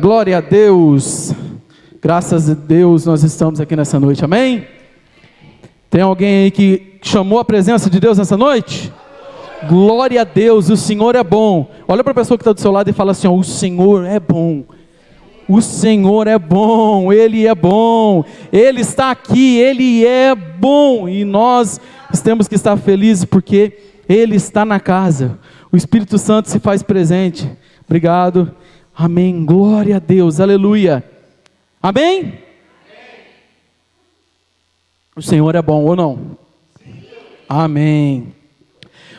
Glória a Deus, graças a Deus nós estamos aqui nessa noite, amém? Tem alguém aí que chamou a presença de Deus nessa noite? Glória a Deus, o Senhor é bom. Olha para a pessoa que está do seu lado e fala assim, ó, o Senhor é bom. O Senhor é bom, Ele é bom, Ele está aqui, Ele é bom. E nós temos que estar felizes porque Ele está na casa. O Espírito Santo se faz presente. Obrigado. Amém, glória a Deus, aleluia, amém? O Senhor é bom ou não? Amém.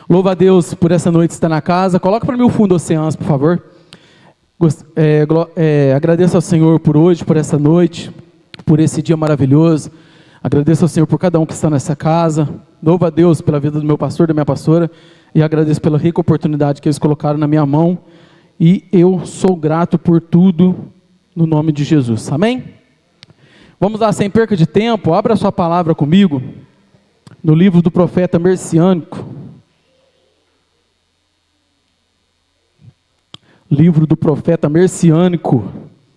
Louva a Deus por essa noite estar na casa. Coloca para mim o fundo Oceanos, por favor. Agradeço ao Senhor por hoje, por essa noite, por esse dia maravilhoso. Agradeço ao Senhor por cada um que está nessa casa. Louva a Deus pela vida do meu pastor, da minha pastora, e agradeço pela rica oportunidade que eles colocaram na minha mão. E eu sou grato por tudo, no nome de Jesus, amém? Vamos lá, sem perca de tempo, abra a sua palavra comigo, no livro do profeta Messiânico. Livro do profeta Messiânico,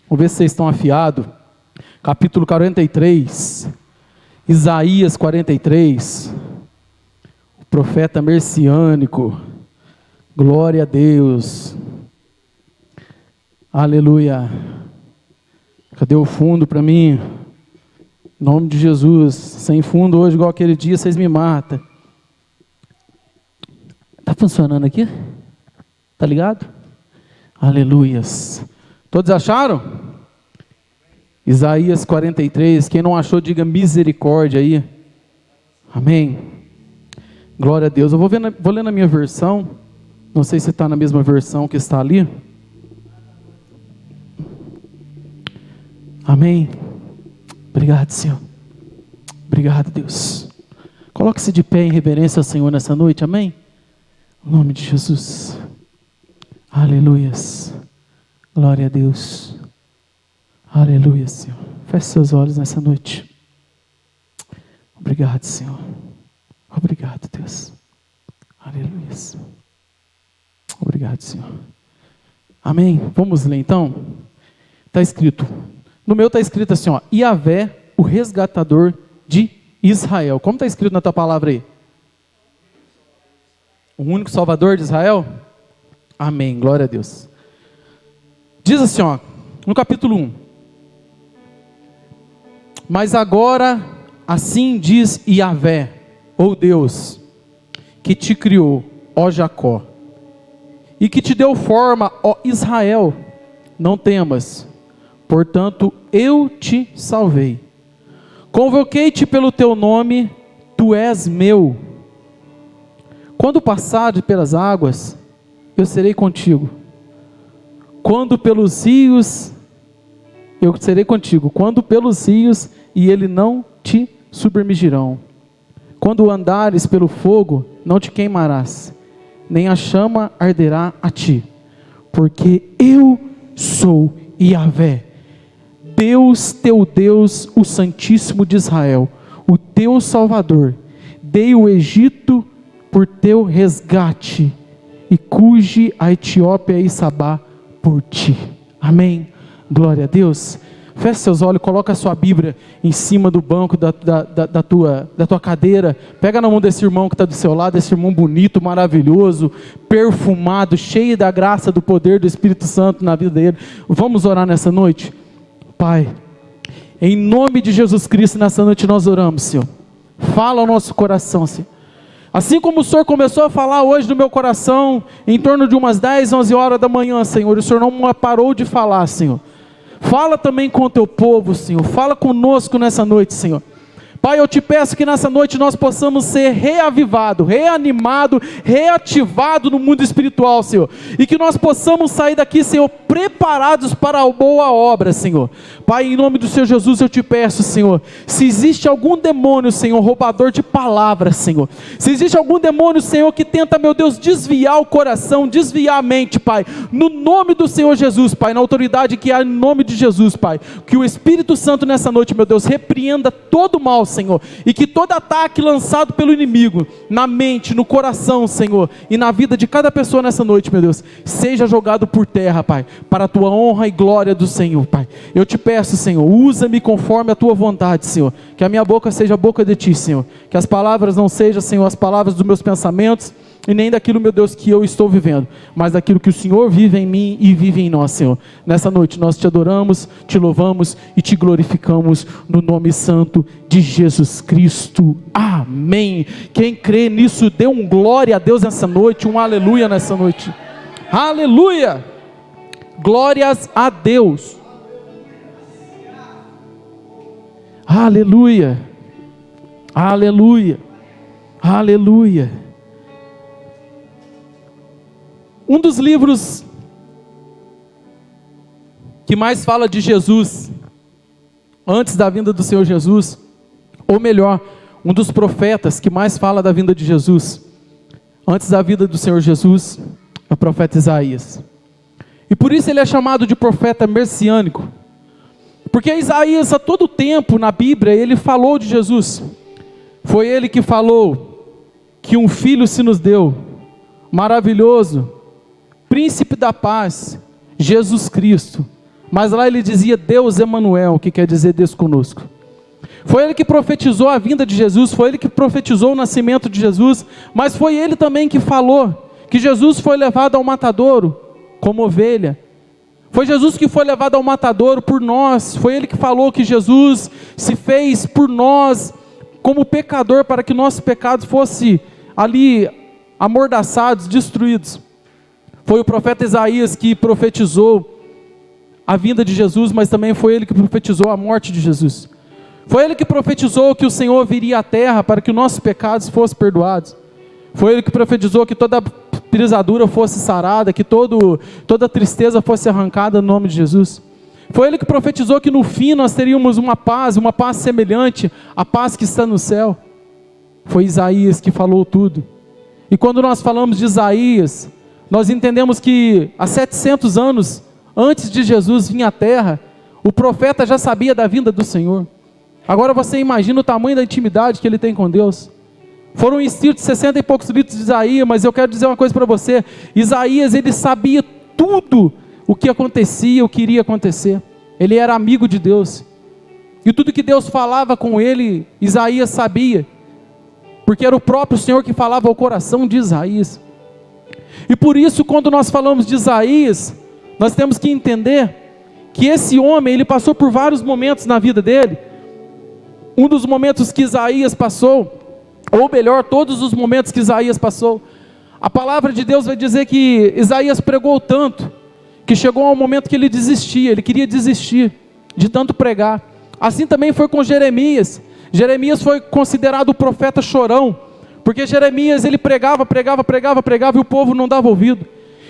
vamos ver se vocês estão afiados, capítulo 43, Isaías 43, o profeta Messiânico, glória a Deus. Aleluia. Cadê o fundo para mim? Em nome de Jesus. Sem fundo hoje, igual aquele dia, vocês me matam. Está funcionando aqui? Tá ligado? Aleluias. Todos acharam? Isaías 43. Quem não achou, diga misericórdia aí. Amém. Glória a Deus. Eu vou ler na minha versão. Não sei se está na mesma versão que está ali. Amém. Obrigado, Senhor. Obrigado, Deus. Coloque-se de pé em reverência ao Senhor nessa noite, amém? Em nome de Jesus. Aleluias. Glória a Deus. Aleluia, Senhor. Feche seus olhos nessa noite. Obrigado, Senhor. Obrigado, Deus. Aleluia. Obrigado, Senhor. Amém. Vamos ler então. Está escrito. No meu está escrito assim, ó, Yahvé, o resgatador de Israel. Como está escrito na tua palavra aí? O único salvador de Israel? Amém, glória a Deus. Diz assim, ó, no capítulo 1. Mas agora, assim diz Yahvé, ou Deus, que te criou, ó Jacó, e que te deu forma, ó Israel, não temas. Portanto, eu te salvei. Convoquei-te pelo teu nome, tu és meu. Quando passares pelas águas, eu serei contigo. Quando pelos rios, eu serei contigo. Quando pelos rios, e ele não te submergirão. Quando andares pelo fogo, não te queimarás, nem a chama arderá a ti. Porque eu sou Yahvé, Deus, teu Deus, o Santíssimo de Israel, o teu Salvador. Dei o Egito por teu resgate, e cuide a Etiópia e Sabá por ti. Amém. Glória a Deus. Feche seus olhos, coloca a sua Bíblia em cima do banco da tua cadeira. Pega na mão desse irmão que está do seu lado, esse irmão bonito, maravilhoso, perfumado, cheio da graça, do poder do Espírito Santo na vida dele. Vamos orar nessa noite? Pai, em nome de Jesus Cristo, nessa noite nós oramos, Senhor. Fala ao nosso coração, Senhor. Assim como o Senhor começou a falar hoje no meu coração, em torno de umas 10, 11 horas da manhã, Senhor, o Senhor não parou de falar, Senhor. Fala também com o teu povo, Senhor. Fala conosco nessa noite, Senhor. Pai, eu te peço que nessa noite nós possamos ser reavivados, reanimados, reativados no mundo espiritual, Senhor. E que nós possamos sair daqui, Senhor, preparados para a boa obra, Senhor. Pai, em nome do Senhor Jesus, eu te peço, Senhor, se existe algum demônio, Senhor, roubador de palavras, Senhor. Se existe algum demônio, Senhor, que tenta, meu Deus, desviar o coração, desviar a mente, Pai. No nome do Senhor Jesus, Pai, na autoridade que há em nome de Jesus, Pai. Que o Espírito Santo nessa noite, meu Deus, repreenda todo o mal, Senhor, e que todo ataque lançado pelo inimigo, na mente, no coração, Senhor, e na vida de cada pessoa nessa noite, meu Deus, seja jogado por terra, Pai, para a tua honra e glória do Senhor, Pai. Eu te peço, Senhor, usa-me conforme a tua vontade, Senhor, que a minha boca seja a boca de ti, Senhor, que as palavras não sejam, Senhor, as palavras dos meus pensamentos, e nem daquilo, meu Deus, que eu estou vivendo, mas daquilo que o Senhor vive em mim e vive em nós, Senhor. Nessa noite nós te adoramos, te louvamos e te glorificamos no nome santo de Jesus Cristo. Amém. Quem crê nisso, dê um glória a Deus nessa noite, um aleluia nessa noite. Aleluia! Glórias a Deus. Aleluia. Aleluia. Aleluia. Um dos livros que mais fala de Jesus, antes da vinda do Senhor Jesus, ou melhor, um dos profetas que mais fala da vinda de Jesus, antes da vida do Senhor Jesus, é o profeta Isaías. E por isso ele é chamado de profeta messiânico, porque Isaías a todo tempo na Bíblia, ele falou de Jesus. Foi ele que falou que um filho se nos deu, maravilhoso, príncipe da paz, Jesus Cristo. Mas lá ele dizia Deus Emanuel, que quer dizer Deus conosco. Foi ele que profetizou a vinda de Jesus, foi ele que profetizou o nascimento de Jesus, mas foi ele também que falou que Jesus foi levado ao matadouro como ovelha. Foi Jesus que foi levado ao matadouro por nós, foi ele que falou que Jesus se fez por nós como pecador, para que nossos pecados fossem ali amordaçados, destruídos. Foi o profeta Isaías que profetizou a vinda de Jesus, mas também foi ele que profetizou a morte de Jesus. Foi ele que profetizou que o Senhor viria à terra para que os nossos pecados fossem perdoados. Foi ele que profetizou que toda pisadura fosse sarada, que toda tristeza fosse arrancada no nome de Jesus. Foi ele que profetizou que no fim nós teríamos uma paz semelhante à paz que está no céu. Foi Isaías que falou tudo. E quando nós falamos de Isaías, nós entendemos que há 700 anos antes de Jesus vir à terra, o profeta já sabia da vinda do Senhor. Agora você imagina o tamanho da intimidade que ele tem com Deus. Foram escritos 60 e poucos livros de Isaías, mas eu quero dizer uma coisa para você. Isaías, ele sabia tudo o que acontecia, o que iria acontecer. Ele era amigo de Deus. E tudo que Deus falava com ele, Isaías sabia. Porque era o próprio Senhor que falava ao coração de Isaías. E por isso, quando nós falamos de Isaías, nós temos que entender que esse homem, ele passou por vários momentos na vida dele. Um dos momentos que Isaías passou, ou melhor, todos os momentos que Isaías passou, a palavra de Deus vai dizer que Isaías pregou tanto, que chegou ao momento que ele desistia, ele queria desistir de tanto pregar. Assim também foi com Jeremias. Jeremias foi considerado o profeta chorão, porque Jeremias, ele pregava e o povo não dava ouvido.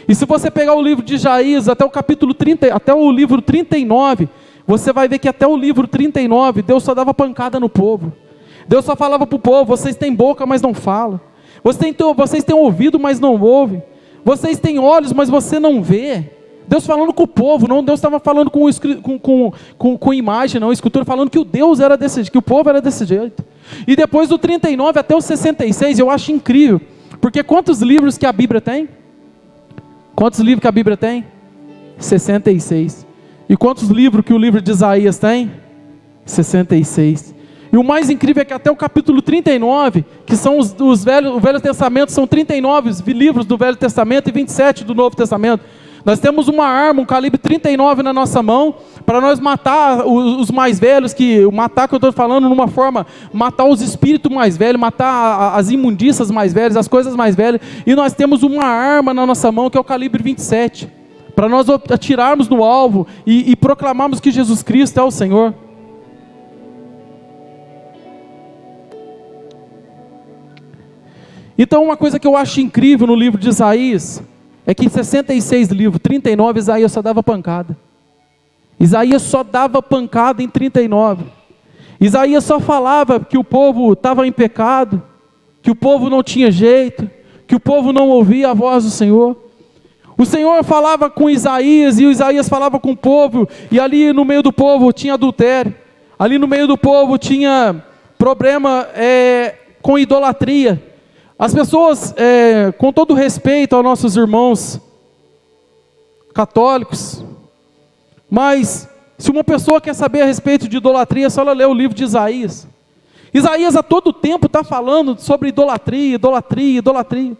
E se você pegar o livro de Isaías até o capítulo 30, até o livro 39, você vai ver que até o livro 39, Deus só dava pancada no povo. Deus só falava para o povo: vocês têm boca, mas não falam. Vocês têm ouvido, mas não ouvem. Vocês têm olhos, mas você não vê. Deus falando com o povo, não Deus estava falando com imagem, não, escritura, falando que o Deus era desse jeito, que o povo era desse jeito. E depois do 39 até o 66, eu acho incrível, porque quantos livros que a Bíblia tem? Quantos livros que a Bíblia tem? 66. E quantos livros que o livro de Isaías tem? 66. E o mais incrível é que até o capítulo 39, que são o Velho Testamento, são 39 livros do Velho Testamento e 27 do Novo Testamento. Nós temos uma arma, um calibre 39 na nossa mão, para nós matar os mais velhos, matar que eu estou falando numa forma, matar os espíritos mais velhos, matar as imundícias mais velhas, as coisas mais velhas, e nós temos uma arma na nossa mão que é o calibre 27, para nós atirarmos no alvo e proclamarmos que Jesus Cristo é o Senhor. Então uma coisa que eu acho incrível no livro de Isaías, é que em 66 livros, 39, Isaías só dava pancada. Isaías só dava pancada em 39. Isaías só falava que o povo estava em pecado, que o povo não tinha jeito, que o povo não ouvia a voz do Senhor. O Senhor falava com Isaías, e o Isaías falava com o povo, e ali no meio do povo tinha adultério, ali no meio do povo tinha problema com idolatria. As pessoas, com todo respeito aos nossos irmãos católicos, mas se uma pessoa quer saber a respeito de idolatria, é só ela ler o livro de Isaías. Isaías a todo tempo está falando sobre idolatria, idolatria, idolatria.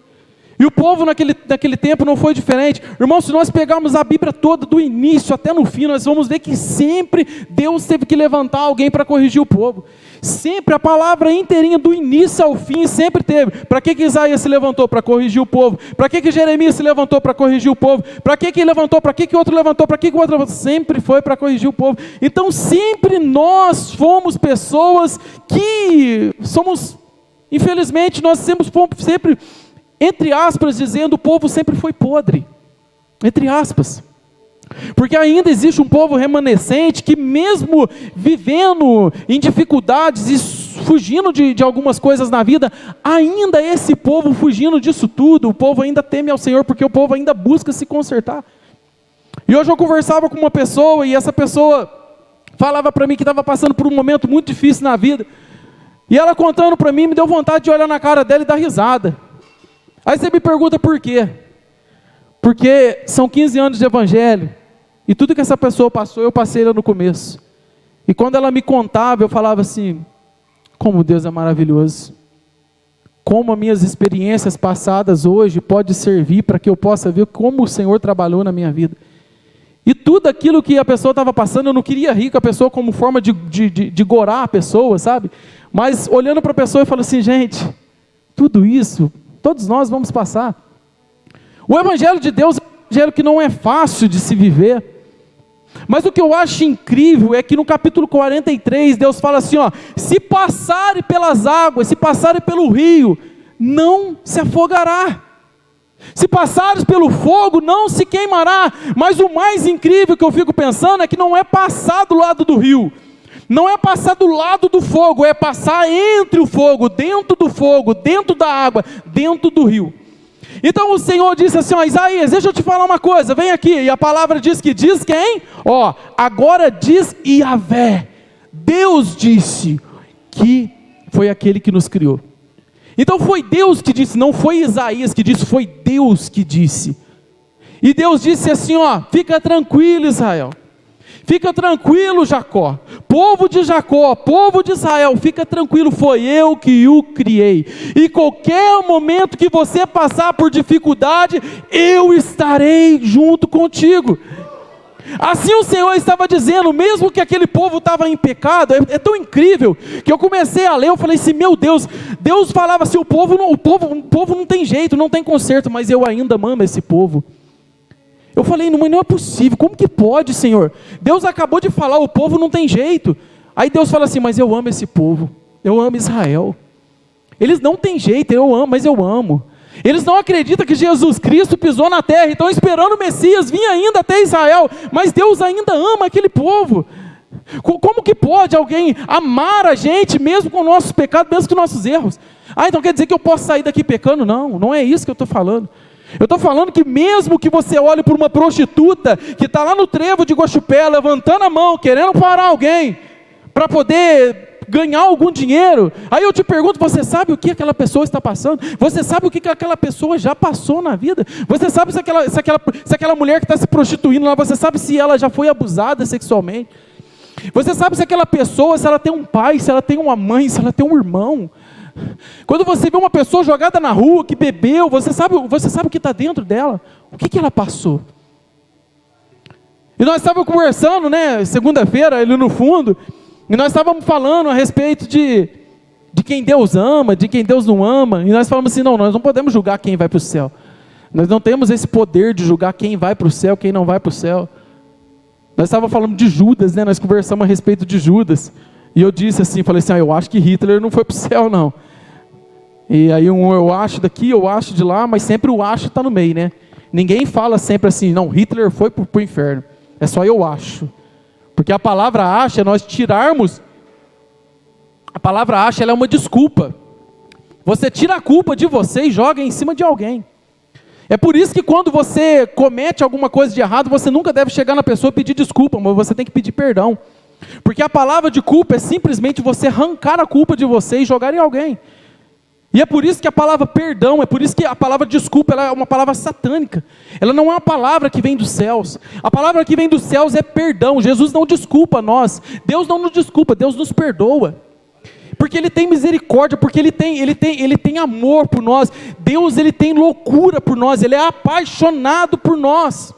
E o povo naquele tempo não foi diferente. Irmão, se nós pegarmos a Bíblia toda, do início até no fim, nós vamos ver que sempre Deus teve que levantar alguém para corrigir o povo. Sempre, a palavra inteirinha, do início ao fim, sempre teve. Para que Isaías se levantou? Para corrigir o povo. Para que Jeremias se levantou? Para corrigir o povo. Para que levantou? Para que outro levantou? Para que o outro levantou? Sempre foi para corrigir o povo. Então sempre nós fomos pessoas que somos, infelizmente, nós sempre, entre aspas, dizendo, o povo sempre foi podre. Entre aspas. Porque ainda existe um povo remanescente que, mesmo vivendo em dificuldades e fugindo de algumas coisas na vida, ainda esse povo fugindo disso tudo, o povo ainda teme ao Senhor, porque o povo ainda busca se consertar. E hoje eu conversava com uma pessoa, e essa pessoa falava para mim que estava passando por um momento muito difícil na vida, e ela contando para mim, me deu vontade de olhar na cara dela e dar risada. Aí você me pergunta por quê? Porque são 15 anos de evangelho, e tudo que essa pessoa passou, eu passei lá no começo. E quando ela me contava, eu falava assim, como Deus é maravilhoso. Como as minhas experiências passadas hoje podem servir para que eu possa ver como o Senhor trabalhou na minha vida. E tudo aquilo que a pessoa estava passando, eu não queria rir com a pessoa como forma de gorar a pessoa, sabe? Mas olhando para a pessoa, eu falo assim, gente, tudo isso, todos nós vamos passar. O Evangelho de Deus é um Evangelho que não é fácil de se viver. Mas o que eu acho incrível é que no capítulo 43, Deus fala assim, ó, se passarem pelas águas, se passarem pelo rio, não se afogará. Se passares pelo fogo, não se queimará. Mas o mais incrível que eu fico pensando é que não é passar do lado do rio, não é passar do lado do fogo, é passar entre o fogo, dentro da água, dentro do rio. Então o Senhor disse assim, ó, Isaías, deixa eu te falar uma coisa, vem aqui. E a palavra diz que diz quem? Ó, agora diz Yahvé. Deus disse que foi aquele que nos criou. Então foi Deus que disse, não foi Isaías que disse, foi Deus que disse. E Deus disse assim, ó, fica tranquilo, Israel. Fica tranquilo, Jacó, povo de Jacó, povo de Israel, fica tranquilo, foi eu que o criei. E qualquer momento que você passar por dificuldade, eu estarei junto contigo. Assim o Senhor estava dizendo, mesmo que aquele povo estava em pecado, é tão incrível, que eu comecei a ler, eu falei assim, meu Deus, Deus falava assim, o povo não tem jeito, não tem conserto, mas eu ainda amo esse povo. Eu falei, não é possível, como que pode, Senhor? Deus acabou de falar, o povo não tem jeito. Aí Deus fala assim, mas eu amo esse povo, eu amo Israel. Eles não têm jeito, eu amo, mas eu amo. Eles não acreditam que Jesus Cristo pisou na terra, estão esperando o Messias vir ainda até Israel, mas Deus ainda ama aquele povo. Como que pode alguém amar a gente, mesmo com nossos pecados, mesmo com nossos erros? Ah, então quer dizer que eu posso sair daqui pecando? Não, não é isso que eu estou falando. Eu estou falando que mesmo que você olhe por uma prostituta que está lá no trevo de Guaxupé, levantando a mão, querendo parar alguém, para poder ganhar algum dinheiro, aí eu te pergunto, você sabe o que aquela pessoa está passando? Você sabe o que aquela pessoa já passou na vida? Você sabe se aquela mulher que está se prostituindo lá, você sabe se ela já foi abusada sexualmente? Você sabe se aquela pessoa, se ela tem um pai, se ela tem uma mãe, se ela tem um irmão? Quando você vê uma pessoa jogada na rua, que bebeu, você sabe o que está dentro dela? O que ela passou? E nós estávamos conversando, né, segunda-feira, ali no fundo, e nós estávamos falando a respeito de quem Deus ama, de quem Deus não ama, e nós falamos assim, não, nós não podemos julgar quem vai para o céu. Nós não temos esse poder de julgar quem vai para o céu, quem não vai para o céu. Nós estávamos falando de Judas, né, nós conversamos a respeito de Judas, e eu disse assim, falei assim, eu acho que Hitler não foi para o céu não. E aí eu acho daqui, eu acho de lá, mas sempre o acho está no meio, né? Ninguém fala sempre assim, não, Hitler foi para o inferno. É só eu acho. Porque a palavra acha é nós tirarmos. A palavra acha, ela é uma desculpa. Você tira a culpa de você e joga em cima de alguém. É por isso que quando você comete alguma coisa de errado, você nunca deve chegar na pessoa e pedir desculpa, mas você tem que pedir perdão. Porque a palavra de culpa é simplesmente você arrancar a culpa de você e jogar em alguém. E é por isso que a palavra perdão, é por isso que a palavra desculpa, ela é uma palavra satânica. Ela não é uma palavra que vem dos céus. A palavra que vem dos céus é perdão. Jesus não desculpa nós. Deus não nos desculpa, Deus nos perdoa. Porque Ele tem misericórdia, porque Ele tem amor por nós. Deus, Ele tem loucura por nós, Ele é apaixonado por nós.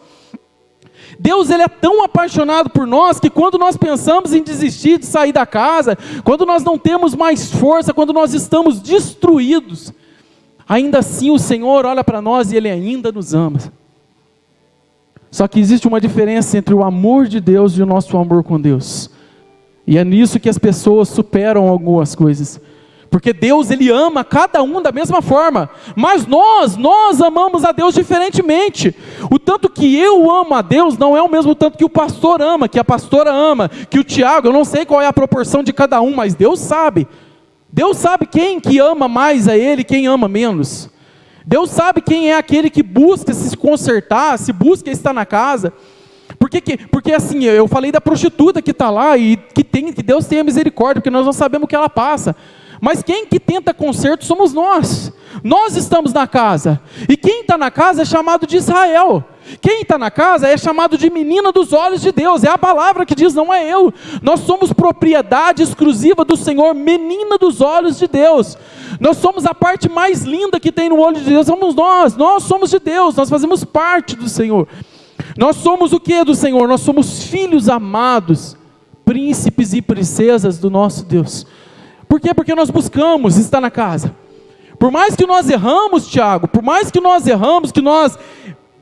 Deus, Ele é tão apaixonado por nós, que quando nós pensamos em desistir de sair da casa, quando nós não temos mais força, quando nós estamos destruídos, ainda assim o Senhor olha para nós e Ele ainda nos ama. Só que existe uma diferença entre o amor de Deus e o nosso amor com Deus. E é nisso que as pessoas superam algumas coisas. Porque Deus, Ele ama cada um da mesma forma. Mas nós amamos a Deus diferentemente. O tanto que eu amo a Deus não é o mesmo tanto que o pastor ama, que a pastora ama, que o Tiago, eu não sei qual é a proporção de cada um, mas Deus sabe. Deus sabe quem que ama mais a Ele, quem ama menos. Deus sabe quem é aquele que busca se consertar, se busca estar na casa. Porque assim, eu falei da prostituta que está lá e que Deus tenha misericórdia, porque nós não sabemos o que ela passa. Mas quem que tenta conserto somos nós. Nós estamos na casa. E quem está na casa é chamado de Israel. Quem está na casa é chamado de menina dos olhos de Deus. É a palavra que diz, não é eu. Nós somos propriedade exclusiva do Senhor, menina dos olhos de Deus. Nós somos a parte mais linda que tem no olho de Deus. Somos nós. Nós somos de Deus. Nós fazemos parte do Senhor. Nós somos o que do Senhor? Nós somos filhos amados, príncipes e princesas do nosso Deus. Por quê? Porque nós buscamos estar na casa. Por mais que nós erramos, Tiago, por mais que nós erramos, que nós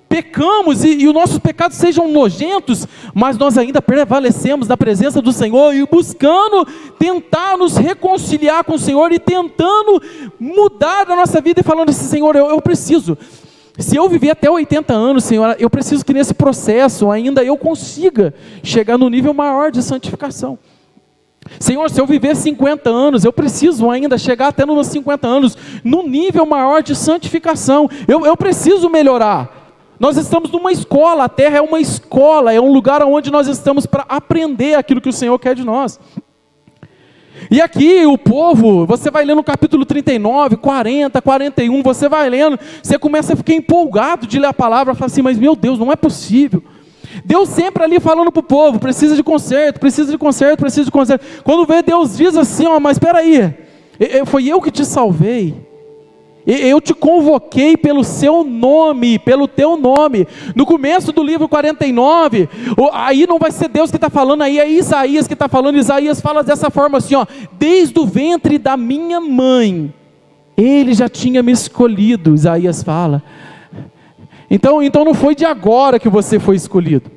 pecamos e os nossos pecados sejam nojentos, mas nós ainda prevalecemos na presença do Senhor e buscando tentar nos reconciliar com o Senhor e tentando mudar a nossa vida e falando assim, Senhor, eu preciso. Se eu viver até 80 anos, Senhor, eu preciso que nesse processo ainda eu consiga chegar no nível maior de santificação. Senhor, se eu viver 50 anos, eu preciso ainda chegar até nos 50 anos, no nível maior de santificação. Eu preciso melhorar. Nós estamos numa escola, a terra é uma escola, é um lugar onde nós estamos para aprender aquilo que o Senhor quer de nós. E aqui o povo, você vai lendo no capítulo 39, 40, 41, você vai lendo, você começa a ficar empolgado de ler a palavra, fala assim, mas meu Deus, não é possível. Deus sempre ali falando para o povo, precisa de conserto, precisa de conserto, precisa de conserto. Quando vê, Deus diz assim, ó, mas espera aí, foi eu que te salvei. Eu te convoquei pelo seu nome, pelo teu nome. No começo do livro 49, aí não vai ser Deus que está falando, aí é Isaías que está falando. Isaías fala dessa forma assim, ó, desde o ventre da minha mãe, Ele já tinha me escolhido, Isaías fala. Então não foi de agora que você foi escolhido.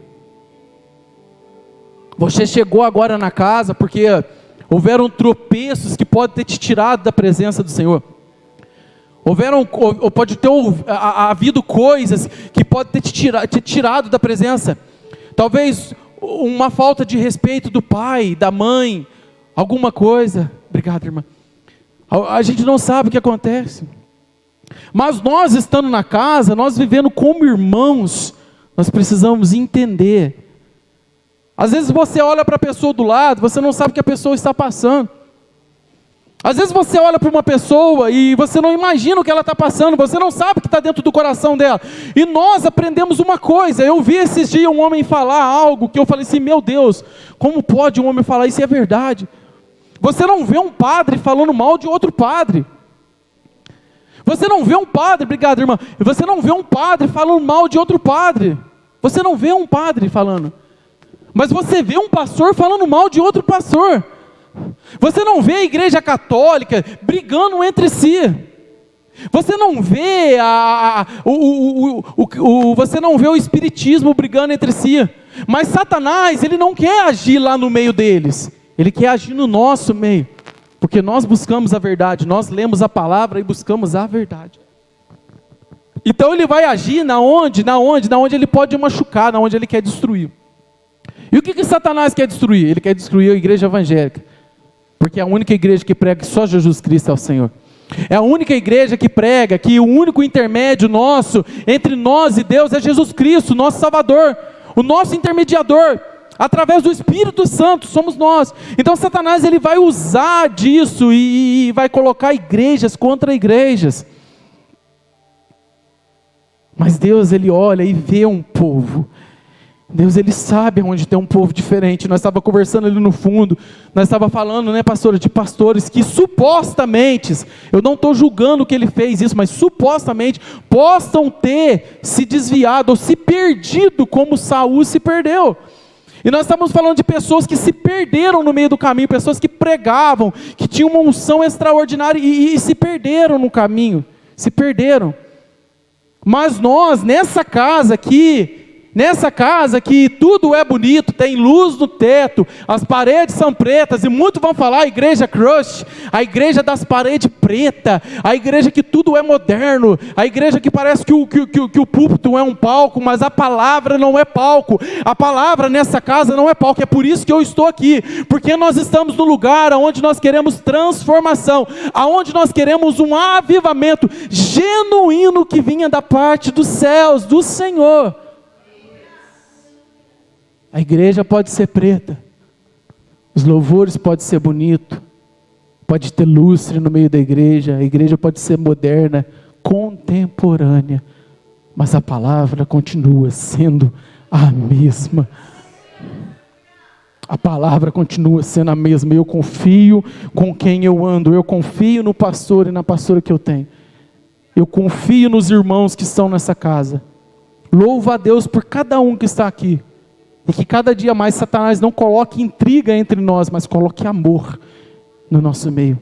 Você chegou agora na casa porque houveram tropeços que podem ter te tirado da presença do Senhor. Pode ter havido coisas que podem ter te tirado da presença. Talvez uma falta de respeito do pai, da mãe, alguma coisa. Obrigado, irmã. A gente não sabe o que acontece. Mas nós estando na casa, nós vivendo como irmãos, nós precisamos entender. Às vezes você olha para a pessoa do lado, você não sabe o que a pessoa está passando. Às vezes você olha para uma pessoa e você não imagina o que ela está passando, você não sabe o que está dentro do coração dela. E nós aprendemos uma coisa, eu vi esses dias um homem falar algo que eu falei assim, meu Deus, como pode um homem falar isso? É verdade. Você não vê um padre falando mal de outro padre. Você não vê um padre, obrigado irmã, você não vê um padre falando mal de outro padre. Você não vê um padre falando. Mas você vê um pastor falando mal de outro pastor. Você não vê a igreja católica brigando entre si. Você não vê você não vê o espiritismo brigando entre si. Mas Satanás, ele não quer agir lá no meio deles. Ele quer agir no nosso meio. Porque nós buscamos a verdade, nós lemos a palavra e buscamos a verdade. Então ele vai agir na onde ele pode machucar, na onde ele quer destruir. E o que Satanás quer destruir? Ele quer destruir a igreja evangélica. Porque é a única igreja que prega que só Jesus Cristo é o Senhor. É a única igreja que prega que o único intermédio nosso, entre nós e Deus, é Jesus Cristo, nosso Salvador, o nosso intermediador. através do Espírito Santo, somos nós. Então Satanás ele vai usar disso e vai colocar igrejas contra igrejas. Mas Deus ele olha e vê um povo. Deus ele sabe onde tem um povo diferente. Nós estávamos conversando ali no fundo, nós estávamos falando, né, pastora, de pastores que supostamente, eu não estou julgando que ele fez isso, mas supostamente possam ter se desviado ou se perdido como Saul se perdeu. E nós estamos falando de pessoas que se perderam no meio do caminho, pessoas que pregavam, que tinham uma unção extraordinária e se perderam no caminho, se perderam. Mas nós, nessa casa que tudo é bonito, tem luz no teto, as paredes são pretas, e muitos vão falar a igreja crush, a igreja das paredes pretas, a igreja que tudo é moderno, a igreja que parece que o púlpito é um palco, mas a palavra não é palco, a palavra nessa casa não é palco. É por isso que eu estou aqui, porque nós estamos no lugar onde nós queremos transformação, aonde nós queremos um avivamento genuíno que vinha da parte dos céus, do Senhor. A igreja pode ser preta, os louvores podem ser bonitos, pode ter lustre no meio da igreja, a igreja pode ser moderna, contemporânea, mas a palavra continua sendo a mesma. A palavra continua sendo a mesma. Eu confio com quem eu ando, eu confio no pastor e na pastora que eu tenho, eu confio nos irmãos que estão nessa casa. Louvo a Deus por cada um que está aqui. E que cada dia mais Satanás não coloque intriga entre nós, mas coloque amor no nosso meio.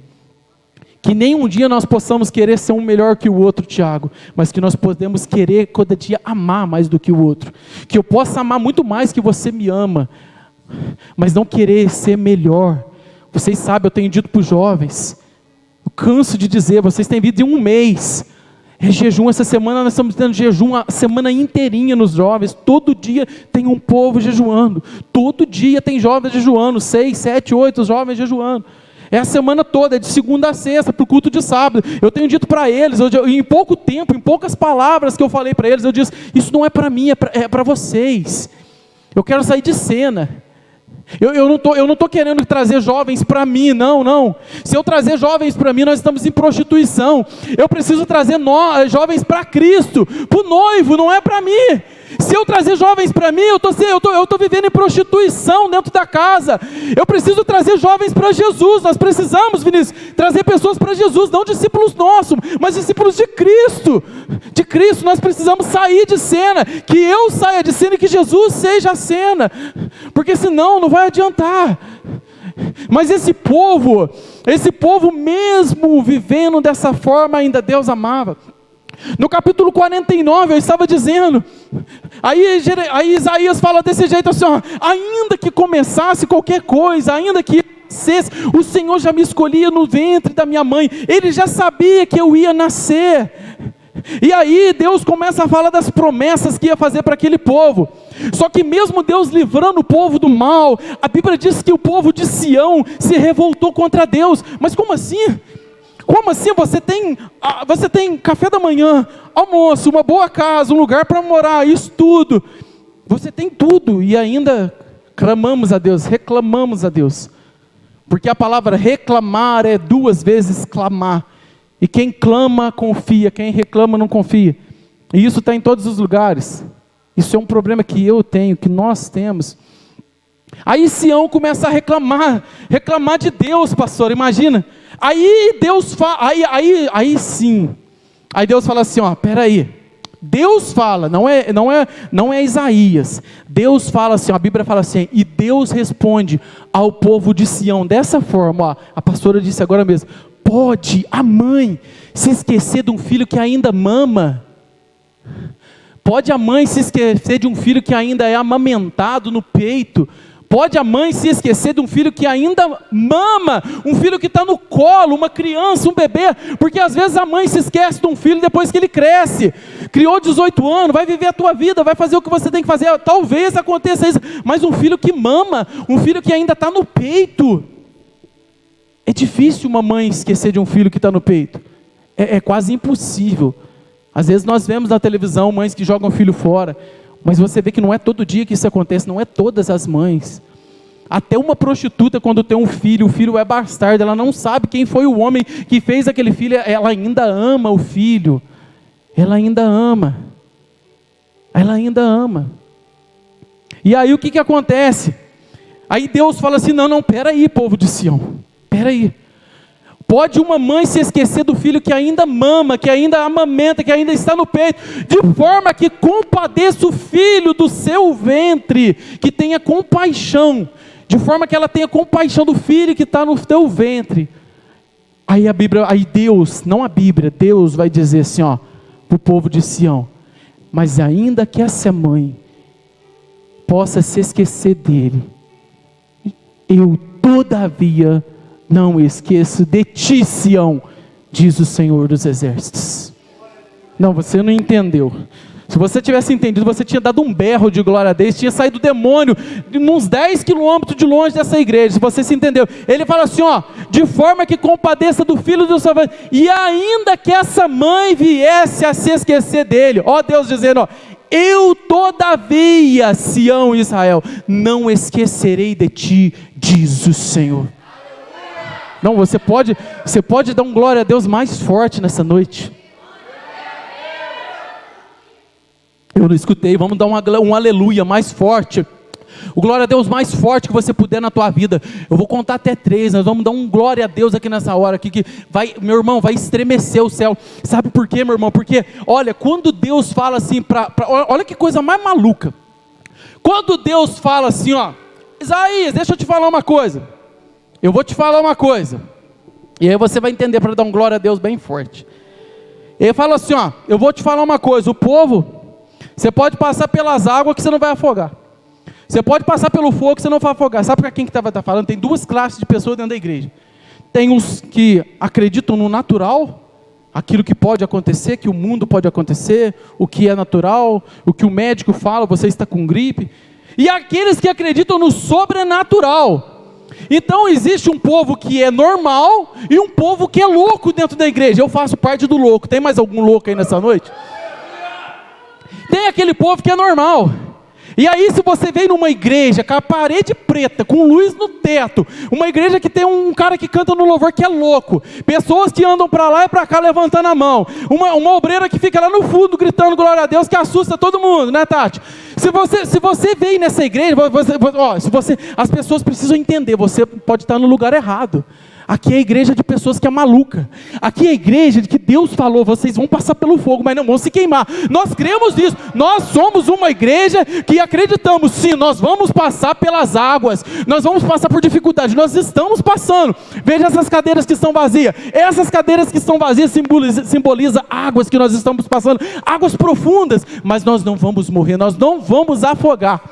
Que nem um dia nós possamos querer ser um melhor que o outro, Tiago, mas que nós podemos querer cada dia amar mais do que o outro. Que eu possa amar muito mais que você me ama, mas não querer ser melhor. Vocês sabem, eu tenho dito para os jovens, eu canso de dizer, vocês têm vindo de um mês. É jejum, essa semana nós estamos tendo jejum a semana inteirinha nos jovens, todo dia tem um povo jejuando, todo dia tem jovens jejuando, 6, 7, 8 jovens jejuando, é a semana toda, é de segunda a sexta, para o culto de sábado. Eu tenho dito para eles, em pouco tempo, em poucas palavras que eu falei para eles, eu disse, isso não é para mim, é para vocês, eu quero sair de cena. Eu não estou querendo trazer jovens para mim, não. Se eu trazer jovens para mim, nós estamos em prostituição. Eu preciso trazer jovens para Cristo, para o noivo, não é para mim. Se eu trazer jovens para mim, eu estou vivendo em prostituição dentro da casa. Eu preciso trazer jovens para Jesus. Nós precisamos, Vinícius, trazer pessoas para Jesus, não discípulos nossos, mas discípulos de Cristo. De Cristo, nós precisamos sair de cena, que eu saia de cena e que Jesus seja a cena, porque senão não vai adiantar. Mas esse povo mesmo vivendo dessa forma, ainda Deus amava. No capítulo 49, eu estava dizendo, aí Isaías fala desse jeito assim, ó, ainda que começasse qualquer coisa, ainda que o Senhor já me escolhia no ventre da minha mãe, Ele já sabia que eu ia nascer. E aí Deus começa a falar das promessas que ia fazer para aquele povo. Só que mesmo Deus livrando o povo do mal, a Bíblia diz que o povo de Sião se revoltou contra Deus. Mas como assim? Como assim você tem café da manhã, almoço, uma boa casa, um lugar para morar, isso tudo. Você tem tudo e ainda clamamos a Deus, reclamamos a Deus. Porque a palavra reclamar é 2 vezes clamar. E quem clama confia, quem reclama não confia. E isso está em todos os lugares. Isso é um problema que eu tenho, que nós temos. Aí Sião começa a reclamar de Deus, pastor, imagina. Aí Deus fala, aí sim. Aí Deus fala assim, ó, peraí. Deus fala, não é Isaías. Deus fala assim, ó, a Bíblia fala assim, e Deus responde ao povo de Sião dessa forma, ó, a pastora disse agora mesmo, pode a mãe se esquecer de um filho que ainda mama? Pode a mãe se esquecer de um filho que ainda é amamentado no peito? Pode a mãe se esquecer de um filho que ainda mama, um filho que está no colo, uma criança, um bebê? Porque às vezes a mãe se esquece de um filho depois que ele cresce, criou 18 anos, vai viver a tua vida, vai fazer o que você tem que fazer, talvez aconteça isso, mas um filho que mama, um filho que ainda está no peito, é difícil uma mãe esquecer de um filho que está no peito, é quase impossível. Às vezes nós vemos na televisão mães que jogam o filho fora, Mas você vê que não é todo dia que isso acontece, não é todas as mães. Até uma prostituta, quando tem um filho, o filho é bastardo, ela não sabe quem foi o homem que fez aquele filho, ela ainda ama o filho, ela ainda ama, e aí o que acontece? Aí Deus fala assim, não, peraí, povo de Sião, peraí, pode uma mãe se esquecer do filho que ainda mama, que ainda amamenta, que ainda está no peito, de forma que compadeça o filho do seu ventre, que tenha compaixão, de forma que ela tenha compaixão do filho que está no teu ventre. Aí a Bíblia, aí Deus, não a Bíblia, Deus vai dizer assim, para o povo de Sião, mas ainda que essa mãe possa se esquecer dele, eu todavia não esqueço de ti, Sião, diz o Senhor dos Exércitos. Não, você não entendeu. Se você tivesse entendido, você tinha dado um berro de glória a Deus, tinha saído do demônio, uns 10 quilômetros de longe dessa igreja, se você se entendeu. Ele fala assim, de forma que compadeça do filho do seu filho, e ainda que essa mãe viesse a se esquecer dele, Deus dizendo, eu todavia, Sião e Israel, não esquecerei de ti, diz o Senhor. Não, você pode dar um glória a Deus mais forte nessa noite. Eu não escutei, vamos dar um aleluia mais forte. O glória a Deus mais forte que você puder na tua vida. Eu vou contar até 3, nós vamos dar um glória a Deus aqui nessa hora, aqui, que vai, meu irmão, vai estremecer o céu. Sabe por quê, meu irmão? Porque, olha, quando Deus fala assim, olha que coisa mais maluca. Quando Deus fala assim, Isaías, deixa eu te falar uma coisa. Eu vou te falar uma coisa. E aí você vai entender para dar um glória a Deus bem forte. Ele fala assim, eu vou te falar uma coisa, o povo... Você pode passar pelas águas que você não vai afogar. Você pode passar pelo fogo que você não vai afogar. Sabe para quem que está falando? Tem 2 classes de pessoas dentro da igreja. Tem os que acreditam no natural, aquilo que pode acontecer, que o mundo pode acontecer, o que é natural, o que o médico fala, você está com gripe. E aqueles que acreditam no sobrenatural. Então existe um povo que é normal e um povo que é louco dentro da igreja. Eu faço parte do louco. Tem mais algum louco aí nessa noite? Tem aquele povo que é normal. E aí, se você vem numa igreja com a parede preta, com luz no teto, uma igreja que tem um cara que canta no louvor que é louco, pessoas que andam para lá e para cá levantando a mão, uma obreira que fica lá no fundo gritando glória a Deus, que assusta todo mundo, né, Tati? Se você vem nessa igreja, as pessoas precisam entender, você pode estar no lugar errado. Aqui é a igreja de pessoas que é maluca. Aqui é a igreja de que Deus falou, vocês vão passar pelo fogo, mas não vão se queimar. Nós cremos nisso. Nós somos uma igreja que acreditamos, sim, nós vamos passar pelas águas. Nós vamos passar por dificuldade. Nós estamos passando. Veja essas cadeiras que estão vazias. Essas cadeiras que estão vazias simboliza águas que nós estamos passando. Águas profundas. Mas nós não vamos morrer. Nós não vamos afogar.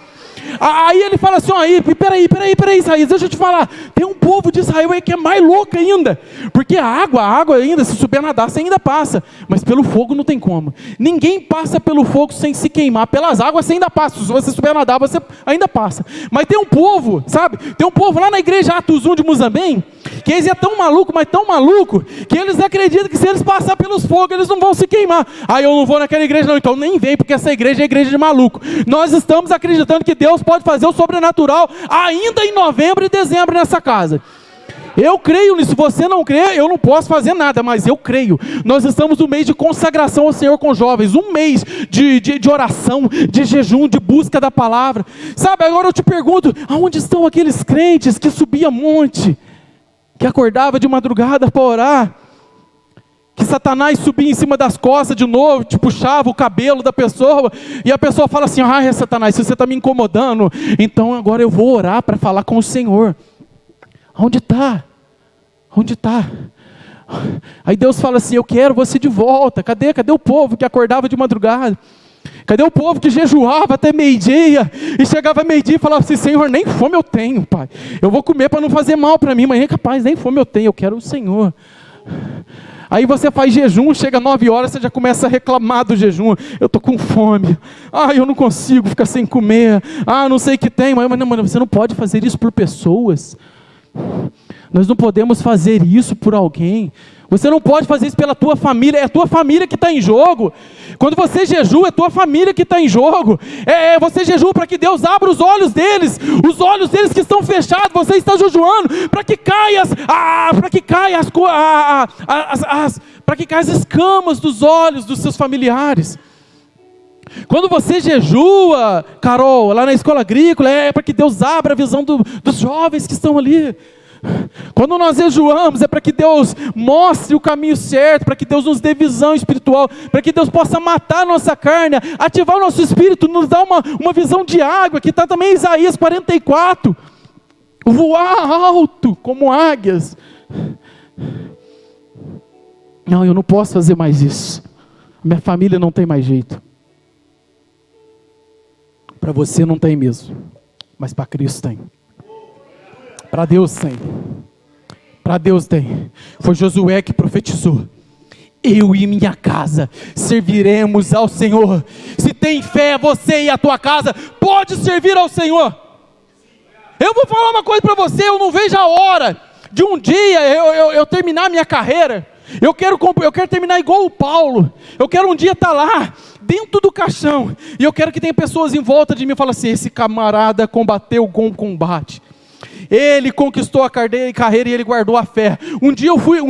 Aí ele fala assim, peraí, Isaías, deixa eu te falar, tem um povo de Israel aí que é mais louco ainda, porque a água ainda, se souber nadar, você ainda passa, mas pelo fogo não tem como, ninguém passa pelo fogo sem se queimar, pelas águas você ainda passa, se você souber nadar, você ainda passa, mas tem um povo, sabe, tem um povo lá na igreja Atos 1 de Muzambém, que eles é tão maluco, mas tão maluco, que eles acreditam que se eles passar pelos fogos, eles não vão se queimar. Eu não vou naquela igreja não, então nem vem, porque essa igreja é igreja de maluco. Nós estamos acreditando que Deus pode fazer o sobrenatural ainda em novembro e dezembro nessa casa. Eu creio nisso. Se você não crê, eu não posso fazer nada, mas eu creio. Nós estamos no mês de consagração ao Senhor com jovens, um mês de oração, de jejum, de busca da palavra. Sabe, agora eu te pergunto, aonde estão aqueles crentes que subiam monte, que acordava de madrugada para orar, que Satanás subia em cima das costas de novo, te puxava o cabelo da pessoa, e a pessoa fala assim, Satanás, se você está me incomodando, então agora eu vou orar para falar com o Senhor. Onde está? Onde está? Aí Deus fala assim, eu quero você de volta. Cadê o povo que acordava de madrugada? Cadê o povo que jejuava até meio-dia, e chegava meio-dia e falava assim, Senhor, nem fome eu tenho, Pai, eu vou comer para não fazer mal para mim, mas é capaz, nem fome eu tenho, eu quero o Senhor. Aí você faz jejum, chega 9 horas, você já começa a reclamar do jejum, eu estou com fome, eu não consigo ficar sem comer, não sei o que tem, mas você não pode fazer isso por pessoas. Nós não podemos fazer isso por alguém. Você não pode fazer isso pela tua família. É a tua família que está em jogo. Quando você jejua, é a tua família que está em jogo. Você jejua para que Deus abra os olhos deles que estão fechados. Você está jejuando para que caia as escamas dos olhos dos seus familiares. Quando você jejua, Carol, lá na escola agrícola, é para que Deus abra a visão dos jovens que estão ali. Quando nós jejuamos, é para que Deus mostre o caminho certo, para que Deus nos dê visão espiritual, para que Deus possa matar a nossa carne, ativar o nosso espírito, nos dar uma visão de água, que está também em Isaías 44, voar alto como águias. Não, eu não posso fazer mais isso, minha família não tem mais jeito. Para você não tem mesmo, mas para Cristo tem. Para Deus tem. Para Deus tem. Foi Josué que profetizou: eu e minha casa serviremos ao Senhor. Se tem fé, você e a tua casa pode servir ao Senhor. Eu vou falar uma coisa para você: eu não vejo a hora de um dia eu terminar minha carreira. Eu quero terminar igual o Paulo. Eu quero um dia estar lá, dentro do caixão, e eu quero que tenha pessoas em volta de mim e falem assim: esse camarada combateu o bom combate. Ele conquistou a carreira e ele guardou a fé. Um dia eu fui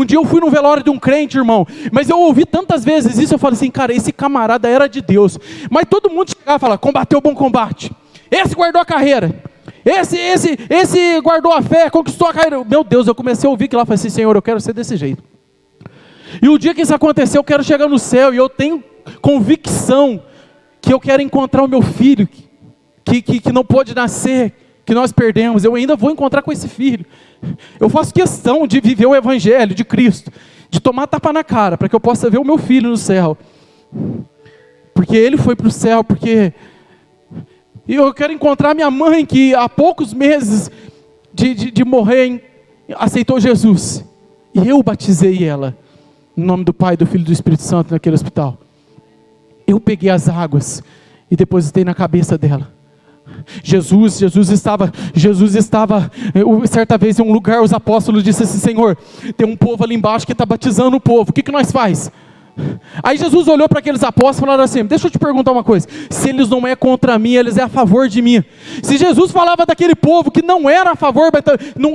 no velório de um crente, irmão, mas eu ouvi tantas vezes isso, eu falei assim: cara, esse camarada era de Deus. Mas todo mundo chegava e falava: combateu o bom combate, esse guardou a carreira, esse guardou a fé, conquistou a carreira. Meu Deus, eu comecei a ouvir que lá, falei assim: Senhor, eu quero ser desse jeito. E o dia que isso acontecer, eu quero chegar no céu, e eu tenho convicção que eu quero encontrar o meu filho, que não pôde nascer, que nós perdemos. Eu ainda vou encontrar com esse filho. Eu faço questão de viver o evangelho de Cristo, de tomar tapa na cara, para que eu possa ver o meu filho no céu, porque ele foi para o céu, e eu quero encontrar minha mãe, que há poucos meses de morrer, aceitou Jesus, e eu batizei ela, em nome do Pai, do Filho e do Espírito Santo, naquele hospital. Eu peguei as águas e depositei na cabeça dela. Jesus estava, certa vez em um lugar, os apóstolos disseram assim: Senhor, tem um povo ali embaixo que está batizando o povo, o que nós faz? Aí Jesus olhou para aqueles apóstolos e falou assim: deixa eu te perguntar uma coisa, se eles não é contra mim, eles é a favor de mim. Se Jesus falava daquele povo que não era a favor,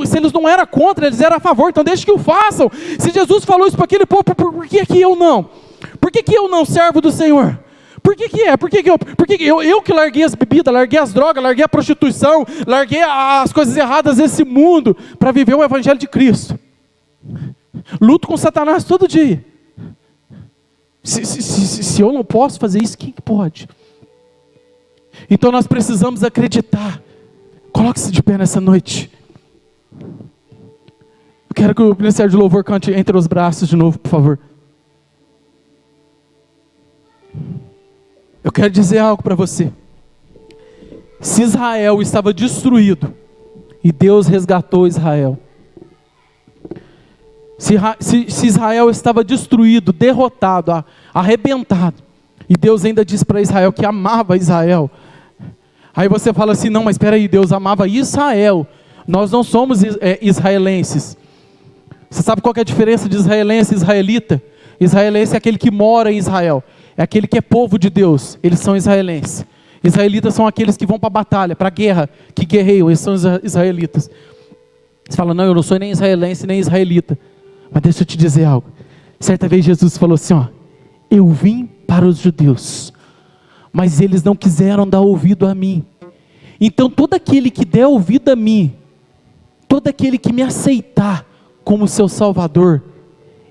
se eles não eram contra, eles eram a favor, então deixa que o façam. Se Jesus falou isso para aquele povo, por que eu não? Por que eu não servo do Senhor? Por que é? Por que eu que larguei as bebidas, larguei as drogas, larguei a prostituição, larguei as coisas erradas desse mundo, para viver o evangelho de Cristo? Luto com Satanás todo dia. Se eu não posso fazer isso, quem pode? Então nós precisamos acreditar. Coloque-se de pé nessa noite. Eu quero que o Ministério de Louvor cante Entre os Braços de novo, por favor. Eu quero dizer algo para você. Se Israel estava destruído, e Deus resgatou Israel. Se Israel estava destruído, derrotado, arrebentado, e Deus ainda disse para Israel que amava Israel. Aí você fala assim: não, mas espera aí, Deus amava Israel. Nós não somos israelenses. Você sabe qual que é a diferença de israelense e israelita? Israelense é aquele que mora em Israel, é aquele que é povo de Deus. Eles são israelenses. Israelitas são aqueles que vão para a batalha, para a guerra, que guerreiam. Eles são israelitas. Você fala: não, eu não sou nem israelense nem israelita. Mas deixa eu te dizer algo. Certa vez Jesus falou assim: ó, eu vim para os judeus, mas eles não quiseram dar ouvido a mim. Então todo aquele que der ouvido a mim, todo aquele que me aceitar como seu Salvador,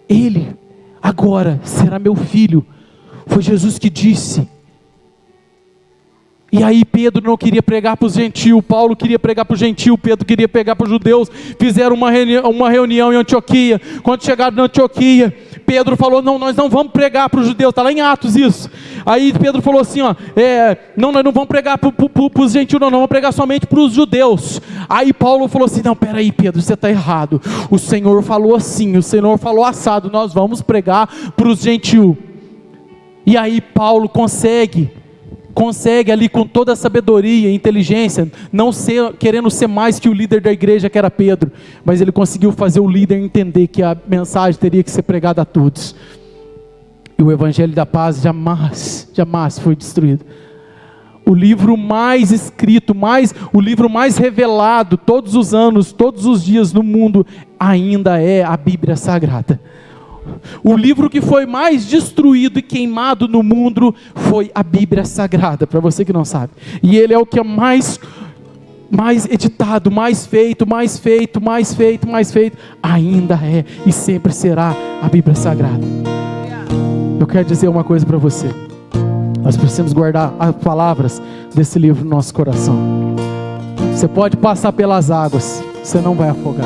ele agora será meu filho. Foi Jesus que disse. E aí Pedro não queria pregar para os gentios, Paulo queria pregar para os gentios, Pedro queria pregar para os judeus. Fizeram uma reunião em Antioquia. Quando chegaram na Antioquia, Pedro falou: não, nós não vamos pregar para os judeus. Está lá em Atos isso. Aí Pedro falou assim: ó, não, nós não vamos pregar para os gentios, não, vamos pregar somente para os judeus. Aí Paulo falou assim: não, peraí Pedro, você está errado. O Senhor falou assim, o Senhor falou assado, nós vamos pregar para os gentios. E aí Paulo consegue consegue ali com toda a sabedoria e inteligência, querendo ser mais que o líder da igreja que era Pedro, mas ele conseguiu fazer o líder entender que a mensagem teria que ser pregada a todos. E o Evangelho da Paz jamais foi destruído. O livro mais escrito, o livro mais revelado todos os anos, todos os dias no mundo, ainda é a Bíblia Sagrada. O livro que foi mais destruído e queimado no mundo foi a Bíblia Sagrada, para você que não sabe. E ele é o que é mais editado, mais feito, ainda é e sempre será a Bíblia Sagrada. Eu quero dizer uma coisa para você. Nós precisamos guardar as palavras desse livro no nosso coração. Você pode passar pelas águas, você não vai afogar.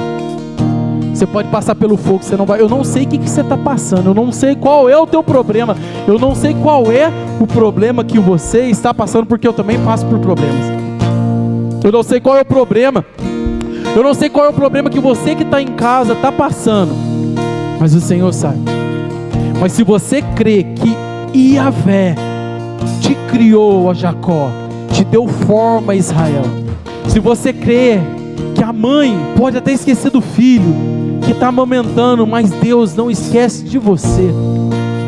Você pode passar pelo fogo, você não vai. Eu não sei o que você está passando, eu não sei qual é o teu problema, eu não sei qual é o problema que você está passando, porque eu também passo por problemas. Eu não sei qual é o problema, eu não sei qual é o problema que você que está em casa está passando, mas o Senhor sabe. Mas se você crê que Yahvé te criou, ó Jacó, te deu forma a Israel, se você crê que a mãe pode até esquecer do filho que está amamentando, mas Deus não esquece de você,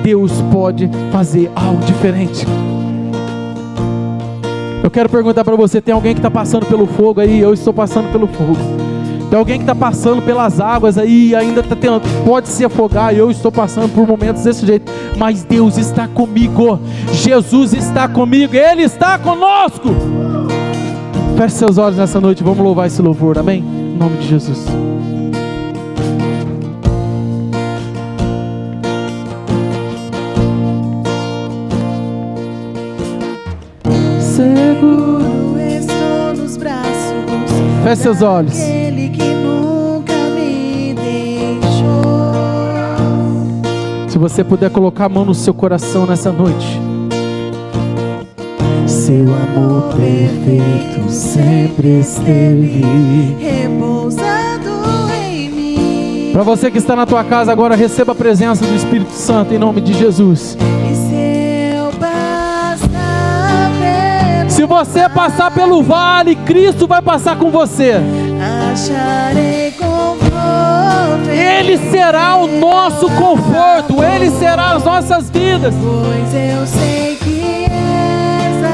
Deus pode fazer algo diferente. Eu quero perguntar para você, tem alguém que está passando pelo fogo aí? Eu estou passando pelo fogo. Tem alguém que está passando pelas águas aí e ainda está tendo, pode se afogar, e eu estou passando por momentos desse jeito, mas Deus está comigo, Jesus está comigo, Ele está conosco. Feche seus olhos nessa noite, vamos louvar esse louvor, amém? Em nome de Jesus. Seguro estou nos braços. Feche seus olhos. Aquele que nunca me deixou. Se você puder colocar a mão no seu coração nessa noite. Seu amor perfeito sempre esteve repousado em mim. Para você que está na tua casa agora, receba a presença do Espírito Santo em nome de Jesus. Se você passar pelo vale, Cristo vai passar com você. Acharei conforto. Ele será o nosso conforto, Ele será as nossas vidas. Pois eu sei que és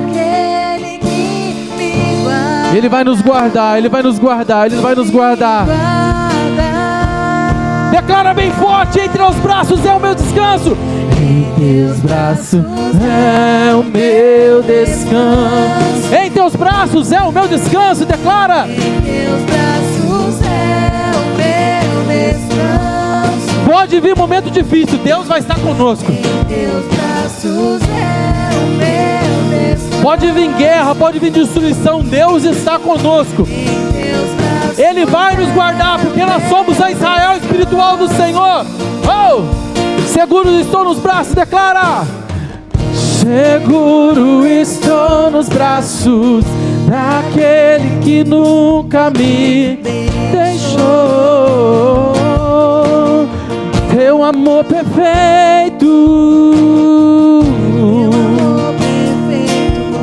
aquele que me guarda. Ele vai nos guardar, Ele vai nos guardar, Ele vai nos guardar. Declara bem forte: em teus braços é o meu descanso. Em teus braços é o meu descanso. Em teus braços é o meu descanso. Declara. Em teus braços é o meu descanso. Pode vir momento difícil, Deus vai estar conosco. Em teus braços é o meu descanso. Pode vir guerra, pode vir destruição, Deus está conosco. Em teus braços Ele vai nos guardar, porque nós somos a Israel espiritual do Senhor. Oh! Seguro estou nos braços, declara. Seguro estou nos braços daquele que nunca me deixou. Teu amor perfeito,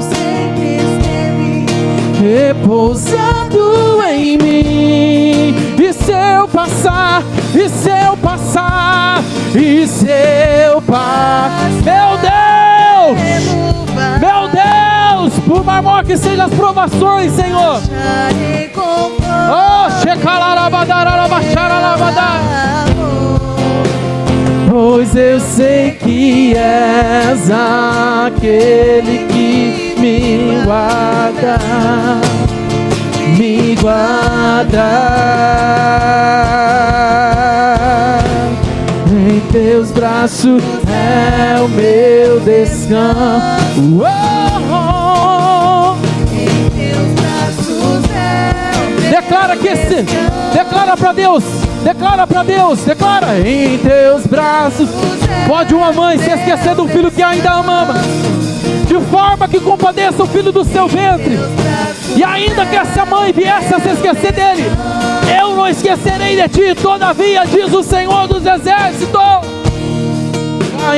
sempre esteve repousado em mim. E se eu passar, e se eu passar, e se eu passar, meu Deus, por maior que sejam as provações, Senhor. acharei conforto. Oh, shekalarabadarabacharalabadar. Pois eu sei que és aquele que me guarda, me guarda. Em teus braços é o meu descanso. Em teus braços é o meu Declara que esse, declara para Deus, declara para Deus, declara. Em teus braços, pode uma mãe se esquecer do filho que ainda ama, de forma que compadeça o filho do seu ventre. E ainda que essa mãe viesse a se esquecer dele, eu não esquecerei de ti, todavia, diz o Senhor dos Exércitos.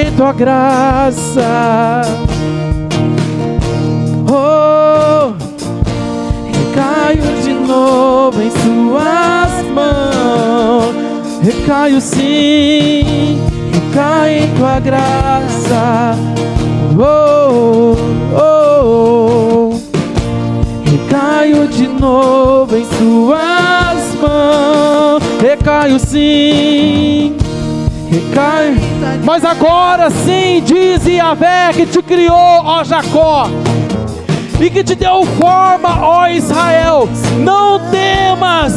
Em tua graça, novo em suas mãos. Recaio sim, recaio em tua graça. Oh, oh, oh. Recaio de novo em suas mãos. Recaio sim, recaio. Mas agora sim, diz Yahvé, que te criou, ó Jacó, e que te deu forma, ó Israel. Não temas,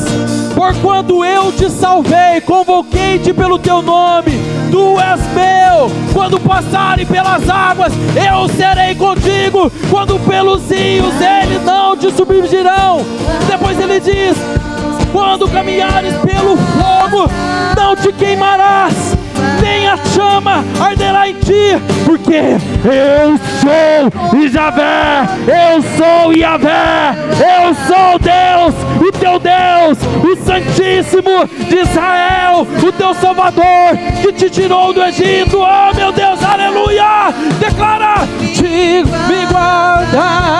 porquanto eu te salvei, convoquei-te pelo teu nome. Tu és meu. Quando passarem pelas águas, eu serei contigo. Quando pelos rios, eles não te submergirão. Depois ele diz: quando caminhares pelo fogo, não te queimarás, nem a chama arderá em ti, porque eu sou Yahvé, eu sou Yahvé, eu sou Deus, o teu Deus, o Santíssimo de Israel, o teu Salvador, que te tirou do Egito. Oh meu Deus, aleluia! Declara: te me guardar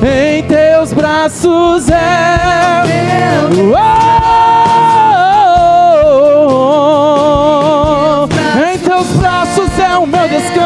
em teus braços é meu. Em teus braços é o meu descanso.